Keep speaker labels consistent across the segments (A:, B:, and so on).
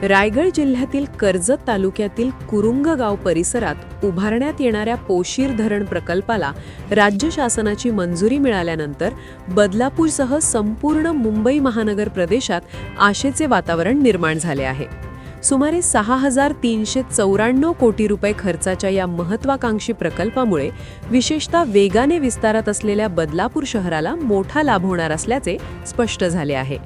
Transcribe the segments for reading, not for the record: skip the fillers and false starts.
A: रायगड जिल्ह्यातील कर्जत तालुक्यातील कुरुंग गाव परिसरात उभारण्यात येणाऱ्या पोशीर धरण प्रकल्पाला राज्य शासनाची मंजुरी मिळाल्यानंतर बदलापूरसह संपूर्ण मुंबई महानगर प्रदेशात आशेचे वातावरण निर्माण झाले आहे. सुमारे 6,394 कोटी रुपये खर्चाच्या या महत्त्वाकांक्षी प्रकल्पामुळे विशेषतः वेगाने विस्तारत असलेल्या बदलापूर शहराला मोठा लाभ होणार असल्याचे स्पष्ट झाले आहे.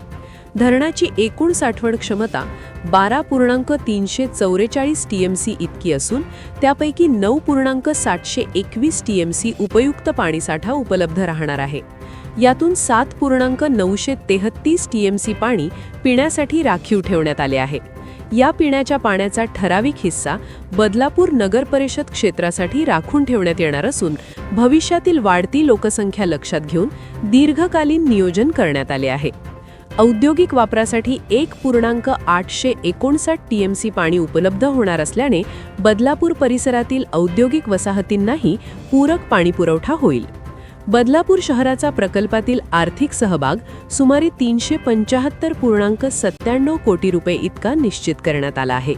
A: धरणाची एकूण साठवण क्षमता 12.344 TMC इतकी असून त्यापैकी 9.721 TMC उपयुक्त पाणीसाठा उपलब्ध राहणार आहे. यातून 7.933 TMC पाणी पिण्यासाठी राखीव ठेवण्यात आले आहे. या पिण्याच्या पाण्याचा ठराविक हिस्सा बदलापूर नगर परिषद क्षेत्रासाठी राखून ठेवण्यात येणार असून भविष्यातील वाढती लोकसंख्या लक्षात घेऊन दीर्घकालीन नियोजन करण्यात आले आहे. औद्योगिक वापरासाठी 1.859 TMC पाणी उपलब्ध होणार असल्याने बदलापूर परिसरातील औद्योगिक वसाहतींनाही पूरक पाणीपुरवठा होईल. बदलापूर शहराचा प्रकल्पातील आर्थिक सहभाग सुमारे 375.97 कोटी रुपये इतका निश्चित करण्यात आला आहे.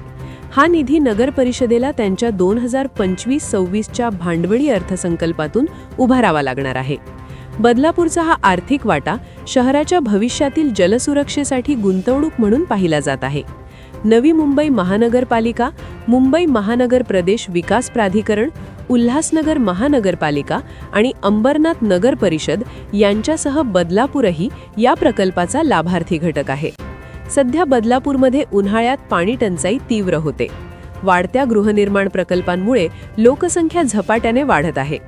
A: हा निधी नगर परिषदेला त्यांच्या 2025-26च्या भांडवली अर्थसंकल्पातून उभारावा लागणार आहे. बदलापूरचा हा आर्थिक वाटा शहराच्या भविष्यातील जलसुरक्षेसाठी गुंतवणूक म्हणून पाहिला जात आहे. नवी मुंबई महानगरपालिका, मुंबई महानगर प्रदेश विकास प्राधिकरण, उल्हासनगर महानगरपालिका आणि अंबरनाथ नगर परिषद यांच्यासह बदलापूरही या प्रकल्पाचा लाभार्थी घटक आहे. सध्या बदलापूरमध्ये उन्हाळ्यात पाणी टंचाई तीव्र होते. वाढत्या गृहनिर्माण प्रकल्पांमुळे लोकसंख्या झपाट्याने वाढत आहे.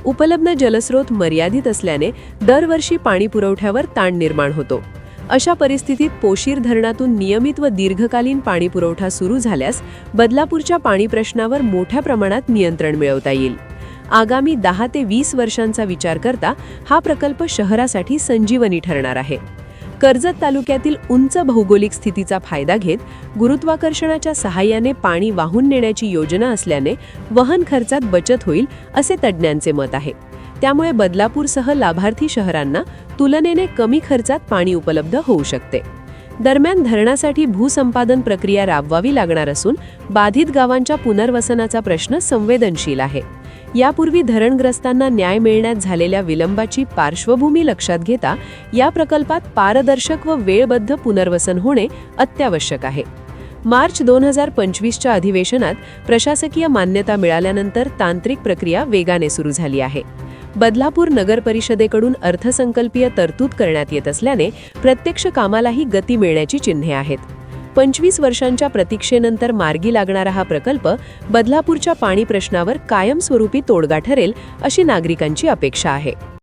A: उपलब्ध जलस्रोत मर्यादित असल्याने दरवर्षी पाणी पुरवठ्यावर ताण निर्माण होतो. अशा परिस्थितीत पोशीर धरणातून नियमित व दीर्घकालीन पाणी पुरवठा सुरू झाल्यास बदलापूरच्या पाणी प्रश्नावर मोठ्या प्रमाणात नियंत्रण मिळवता येईल. आगामी 10 ते 20 वर्षांचा विचार करता हा प्रकल्प शहरासाठी संजीवनी ठरणार आहे. कर्जत तालुक्यातील उंच भौगोलिक स्थितीचा फायदा घेत गुरुत्वाकर्षणाच्या सहाय्याने पाणी वाहून नेण्याची योजना असल्याने वहन खर्चात बचत होईल असे तज्ज्ञांचे मत आहे. त्यामुळे बदलापूरसह लाभार्थी शहरांना तुलनेने कमी खर्चात पाणी उपलब्ध होऊ शकते. दरम्यान धरणासाठी भूसंपादन प्रक्रिया राबवावी लागणार असून बाधित गावांच्या पुनर्वसनाचा प्रश्न संवेदनशील आहे. यापूर्वी धरणग्रस्तांना न्याय मिळण्यात झालेल्या विलंबाची पार्श्वभूमी लक्षात घेता या प्रकल्पात पारदर्शक व वेळबद्ध पुनर्वसन होणे अत्यावश्यक आहे. मार्च 2025च्या अधिवेशनात प्रशासकीय मान्यता मिळाल्यानंतर तांत्रिक प्रक्रिया वेगाने सुरू झाली आहे. बदलापूर नगर परिषदेकडून अर्थसंकल्पीय तरतूद करण्यात येत असल्याने प्रत्यक्ष कामालाही गती मिळण्याची चिन्हे आहेत. 25 वर्षांच्या प्रतीक्षेनंतर मार्गी लागणारा हा प्रकल्प बदलापूरच्या पाणी प्रश्नावर कायमस्वरूपी तोडगा ठरेल अशी नागरिकांची अपेक्षा आहे.